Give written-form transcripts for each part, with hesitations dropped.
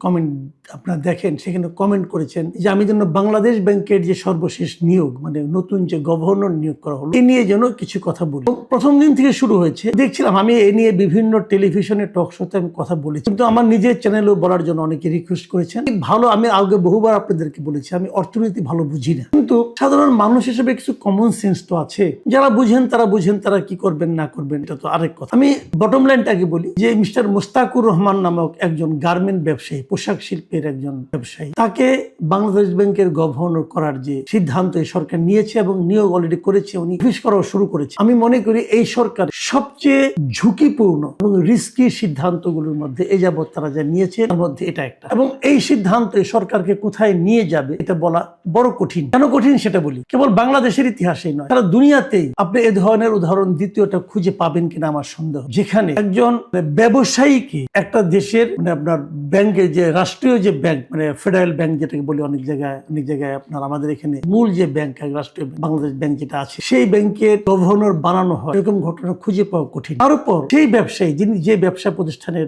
Comment আপনারা দেখেন, সেখানে কমেন্ট করেছেন যে আমি যেন বাংলাদেশ ব্যাংকের যে সর্বশেষ নিয়োগ, মানে নতুন যে গভর্নর নিয়োগ করা হলো, এ নিয়ে যেন কিছু কথা বলি। প্রথম দিন থেকে শুরু হয়েছে, দেখছিলাম আমি এ নিয়ে বিভিন্ন টেলিভিশনে টক শোতে আমি কথা বলেছি, কিন্তু আমার নিজের চ্যানেলেও বলার জন্য অনেকে রিকোয়েস্ট করেছেন। ভালো, আমি আগে বহুবার আপনাদেরকে বলেছি আমি অর্থনীতি ভালো বুঝি না, কিন্তু সাধারণ মানুষ হিসেবে কিছু কমন সেন্স তো আছে। যারা বুঝেন তারা কি করবেন না করবেন এটা তো আরেক কথা। আমি বটম লাইনটাকে বলি যে মিস্টার মুস্তাকুর রহমান নামক একজন গার্মেন্ট ব্যবসায়ী, পোশাক শিল্পের একজন ব্যবসায়ী, তাকে বাংলাদেশ ব্যাংকের গভর্নর করার যে সিদ্ধান্ত এই সরকার নিয়েছে এবং নিয়োগ অলরেডি করেছে, উনি অফিস করাও শুরু করেছে। আমি মনে করি এই সরকার সবচেয়ে ঝুঁকিপূর্ণ এবং রিস্কি সিদ্ধান্তগুলোর মধ্যে এই যাবৎ তারা যা নিয়েছে তার মধ্যে এটা একটা। এবং এই সিদ্ধান্ত সরকারকে কোথায় নিয়ে যাবে এটা বলা বড় কঠিন। কেন কঠিন সেটা বলি। কেবল বাংলাদেশের ইতিহাসেই নয়, সারা দুনিয়াতেই আপনি এ ধরনের উদাহরণ দ্বিতীয়টা খুঁজে পাবেন কিনা আমার সন্দেহ, যেখানে একজন ব্যবসায়ীকে একটা দেশের মানে আপনার ব্যাংকের যে রাষ্ট্রীয় যে ব্যাংক, মানে ফেডারেল ব্যাংক যেটাকে বলি, অনেক জায়গায় আপনার আমাদের এখানে মূল যে ব্যাংক, রাষ্ট্রীয় বাংলাদেশ ব্যাংক যেটা আছে, সেই ব্যাংকের গভর্নর বানানো হয়, এরকম ঘটনা খুঁজে পাওয়া কঠিন। তার উপর সেই ব্যবসায়ী যিনি যে ব্যবসা প্রতিষ্ঠানের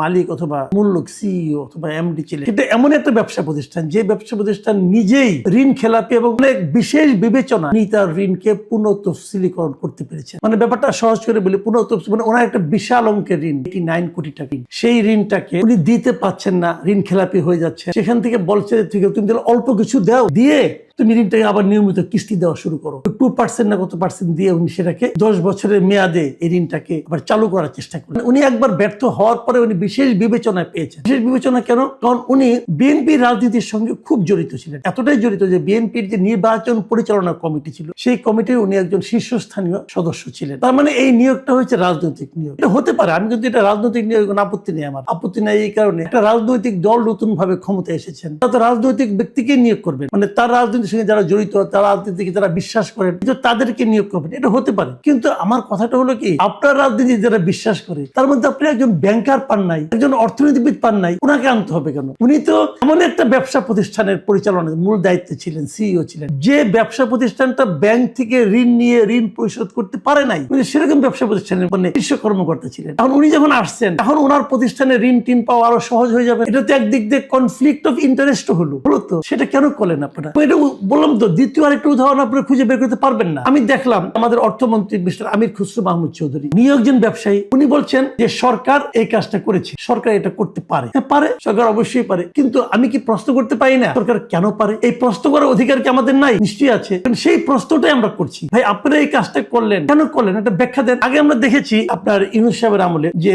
মালিক অথবা মূল লোক, সিইও অথবা এমডি ছিলেন, এটা এমন একটা ব্যবসা প্রতিষ্ঠান যে ব্যবসা প্রতিষ্ঠান নিজেই ঋণ খেলাপি এবং অনেক বিশেষ বিবেচনা নিয়ে তার ঋণকে পুনঃ তফসিলীকরণ করতে পেরেছে। মানে ব্যাপারটা সহজ করে বলি, পুনঃ তফসিল মানে ওনার একটা বিশাল অঙ্কের ঋণ, 89 কোটি টাকা, সেই ঋণটাকে উনি দিতে পারছেন না, ঋণ খেলাপি হয়ে যাচ্ছে। সেখান থেকে বলছে ঠিক আছে তুমি তাহলে অল্প কিছু দাও, দিয়ে তুমি ঋণটাকে আবার নিয়মিত কিস্তি দেওয়া শুরু করো। 2% না কত % দিয়ে উনি সেটাকে 10 বছরের মেয়াদে এই ঋণটাকে আবার চালু করার চেষ্টা করেন। উনি একবার ব্যর্থ হওয়ার পরে উনি বিশেষ বিবেচনায় পেয়েছেন। বিশেষ বিবেচনা কেন? কারণ উনি বিএনপি রাজনীতির সঙ্গে খুব জড়িত ছিলেন, এতটাই জড়িত যে বিএনপির যে নির্বাচন পরিচালনা কমিটি ছিল, সেই কমিটির উনি একজন শীর্ষস্থানীয় সদস্য ছিলেন। তার মানে এই নিয়োগটা হচ্ছে রাজনৈতিক নিয়োগ। এটা হতে পারে, আমি কিন্তু এটা রাজনৈতিক নিয়োগ আপত্তি নেই, আমার আপত্তি নেই এই কারণে একটা রাজনৈতিক দল নতুন ভাবে ক্ষমতায় এসেছেন, তারা তো রাজনৈতিক ব্যক্তিকে নিয়োগ করবেন, মানে তার রাজনীতির সঙ্গে যারা জড়িত, তারা রাজনীতিকে যারা বিশ্বাস করেন তাদেরকে নিয়োগ করবেন, এটা হতে পারে। কিন্তু আমার কথাটা হলো কি, আপনার রাজনীতি যারা বিশ্বাস করে তার মধ্যে আপনি একজন ব্যাংকার পান নাই, একজন অর্থনীতিবিদ পান নাই, ওনাকে আনতে হবে কেন? উনি তো এমন একটা ব্যবসা প্রতিষ্ঠানের পরিচালনার মূল দায়িত্বে ছিলেন, সিইও ছিলেন, যে ব্যবসা প্রতিষ্ঠানটা ব্যাংক থেকে ঋণ নিয়ে ঋণ পরিশোধ করতে পারে নাই, উনি সেরকম ব্যবসা প্রতিষ্ঠানের মানে শীর্ষ কর্মকর্তা ছিলেন। এখন উনি যখন আসছেন, এখন ওনার প্রতিষ্ঠানে ঋণ টিন পাওয়া আরো সহজ হয়ে যাবে। এটা তো একদিক দিয়ে কনফ্লিক্ট অফ ইন্টারেস্ট হলো তো, সেটা কেন করলেন আপনারা? এটা বললাম তো, দ্বিতীয় আরেকটা উদাহরণ আপনারা খুঁজে বের করতে পারবেন না। আমি দেখলাম আমাদের অর্থমন্ত্রী মিস্টার আমির খুসরো মাহমুদ চৌধুরী, নিয়োগজন ব্যবসায়ী, উনি বলছেন যে সরকার এই কাজটা করেছে, সরকার এটা করতে পারে। হ্যাঁ পারে, সরকার অবশ্যই পারে, কিন্তু আমি কি প্রশ্ন করতে পারি না সরকার কেন পারে? এই প্রশ্ন করার অধিকার কি আমাদের নাই? নিশ্চয়ই আছে। সেই প্রশ্নটাই আমরা করছি, ভাই আপনারা এই কাজটা করলেন কেন করলেন, একটা ব্যাখ্যা দেন। আগে আমরা দেখেছি আপনার ইউনূস সাহেবের আমলে যে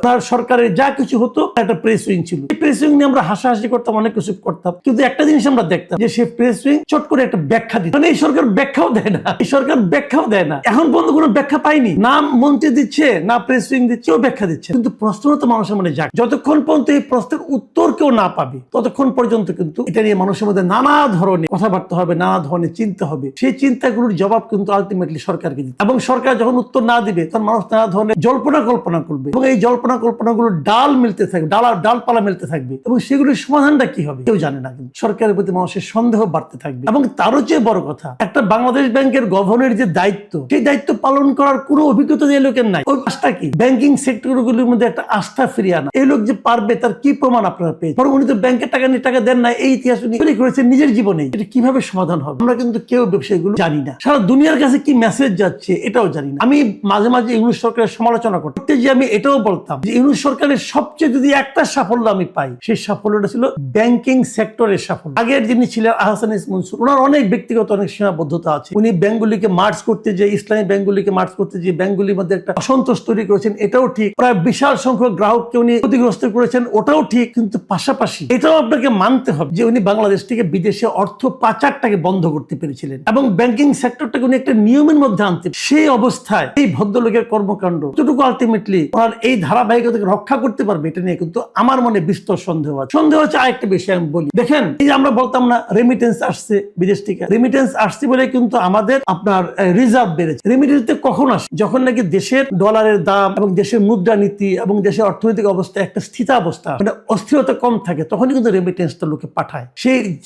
তার সরকারের যা কিছু হতো একটা প্রেস উইং ছিল, এই প্রেস উইং নিয়ে আমরা হাসাহাসি করতাম, অনেক কিছু করতাম, কিন্তু একটা জিনিস আমরা দেখতাম যে সেই প্রেস উইং চট করে একটা ব্যাখ্যা দিত। মানে এই সরকার ব্যাখ্যাও দেয় না, এই সরকার ব্যাখ্যাও দেয় না, এখন পর্যন্ত কোনো ব্যাখ্যা পাইনি, না মন্ত্রী দিচ্ছে না প্রেস উইং দিচ্ছে, ও ব্যাখ্যা দিচ্ছে। কিন্তু প্রশ্ন তো মানুষের মনে যাক, যতক্ষণ পর্যন্ত এই প্রশ্নের উত্তর কেউ না পাবে ততক্ষণ পর্যন্ত কিন্তু এটা নিয়ে মানুষের মধ্যে নানা ধরনের কথাবার্তা হবে, নানা ধরনের চিন্তা হবে। সেই চিন্তাগুলোর জবাব কিন্তু আলটিমেটলি সরকারকে দিতে, এবং সরকার যখন উত্তর না দিবে তখন মানুষ নানা ধরনের জল্পনা কল্পনা করবে, এবং এই জল্পনা কল্পনাগুলো ডাল মিলতে থাকবে, ডালপালা মিলতে থাকবে, এবং সেগুলোর সমাধানটা কি হবে কেউ জানে না। কিন্তু সরকারের প্রতি মানুষের সন্দেহ বাড়তে থাকবে। এবং তারও চেয়ে বড় কথা, একটা বাংলাদেশ ব্যাংকের গভর্নরের যে দায়িত্ব, সেই দায়িত্ব পালন করার কোনো অভিজ্ঞতা যে লোকের নাই। ওই কাজটা কি? ব্যাংকিং সেক্টরগুলোর মধ্যে একটা আস্থা ফিরিয়ে আনা। এই লোক যে পারবে তার কি প্রমাণ আপনারা পেয়েছেন? বরং উনি তো ব্যাংকের টাকা নিয়ে টাকা দেন না, এই ইতিহাস উনি তৈরি করেছেন নিজের জীবনে। এটা কিভাবে সমাধান হবে আমরা কিন্তু কেউ ব্যবসায়ীগুলো জানি না। সারা দুনিয়ার কাছে কি মেসেজ যাচ্ছে এটাও জানি না। আমি মাঝে মাঝে ইউনূস সরকারের সমালোচনা করতে যে আমি এটাও বলতাম যে ইউনূস সরকারের সবচেয়ে যদি একটা সাফল্য আমি পাই, সেই সাফল্যটা ছিল ব্যাংকিং সেক্টরের সাফল্য। আগের যিনি ছিলেন আহসান ইস মনসুর, ওনার অনেক ব্যক্তিগত অনেক সীমাবদ্ধতা আছে। উনি ব্যাংকগুলিকে মার্জ করতে যে, ইসলামী ব্যাংকগুলিকে মার্জ করতে যে ব্যাংকগুলির মধ্যে একটা অসন্তোষ তৈরি করেছেন, এটাও ঠিক। প্রায় বিশাল সংখ্যক গ্রাহককে উনি ক্ষতিগ্রস্ত করেছেন, ওটাও ঠিক। কিন্তু পাশাপাশি এটাও আপনাকে মানতে হবে যে উনি বাংলাদেশ থেকে বিদেশে অর্থ পাচারটাকে বন্ধ করতে পেরেছিলেন এবং ব্যাংকিং সেক্টরটাকে উনি একটা নিয়মের মধ্যে আনতে। সেই অবস্থায় এই ভদ্রলোকের কর্মকাণ্ড কতটুকু আলটিমেটলি ওনার এই ধারাবাহিকতাকে রক্ষা করতে পারবে, এটা নিয়ে কিন্তু আমার মনে বিস্তর সন্দেহ আছে। সন্দেহ হচ্ছে আরেকটা বিষয় আমি বলি, দেখেন এই যে আমরা বলতাম না রেমিটেন্স আসছে, আসছে বিদেশ থেকে, রেমিটেন্স আসছে বলে কিন্তু আমাদের আপনার রিজার্ভ বেড়েছে। রেমিটেন্স কখন আসে? যখন নাকি দেশের ডলারের দাম এবং দেশের মুদ্রানীতি এবং দেশের অর্থনৈতিক অবস্থা একটা স্থিতাবস্থা, মানে অস্থিরতা কম থাকে, তখনই কিন্তু রেমিটেন্সটা লোকে পাঠায়।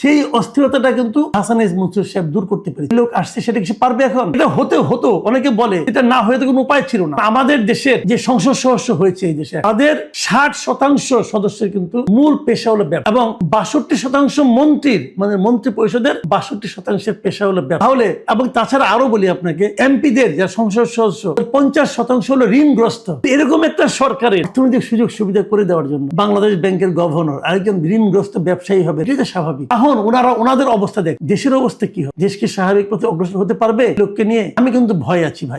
সেই অস্থিরতাটা কিন্তু হাসান এস মনসুর সাহেব দূর করতে পেরেছে। লোক আসছে, সেটা কিছু পারবে এখন? এটা হতো, অনেকে বলে এটা না হয়ে তো কোনো উপায় ছিল না। আমাদের দেশের যে সংসদ সদস্য হয়েছে এই দেশে, তাদের 60% সদস্যের কিন্তু মূল পেশা হলো ব্যবসা, এবং 62% মন্ত্রীর, মানে মন্ত্রী পরিষদের 62% পেশা হলো ব্যবসা। তাহলে এবং তাছাড়া আরো বলি আপনাকে, এমপিদের যারা সংসদ সদস্য 50% হলো ঋণগ্রস্ত। এরকম একটা সরকারের অর্থনৈতিক সুযোগ সুবিধা করে দেওয়ার জন্য বাংলাদেশ ব্যাংকের গভর্নর আরেকজন ঋণগ্রস্ত ব্যবসায়ী হবে, এটা স্বাভাবিক। এখন ওনাদের অবস্থা দেখ, দেশের অবস্থা কি হবে? দেশ কি স্বাভাবিক পথে অগ্রসর হতে পারবে লোককে নিয়ে? আমি কিন্তু ভয় আছি ভাই।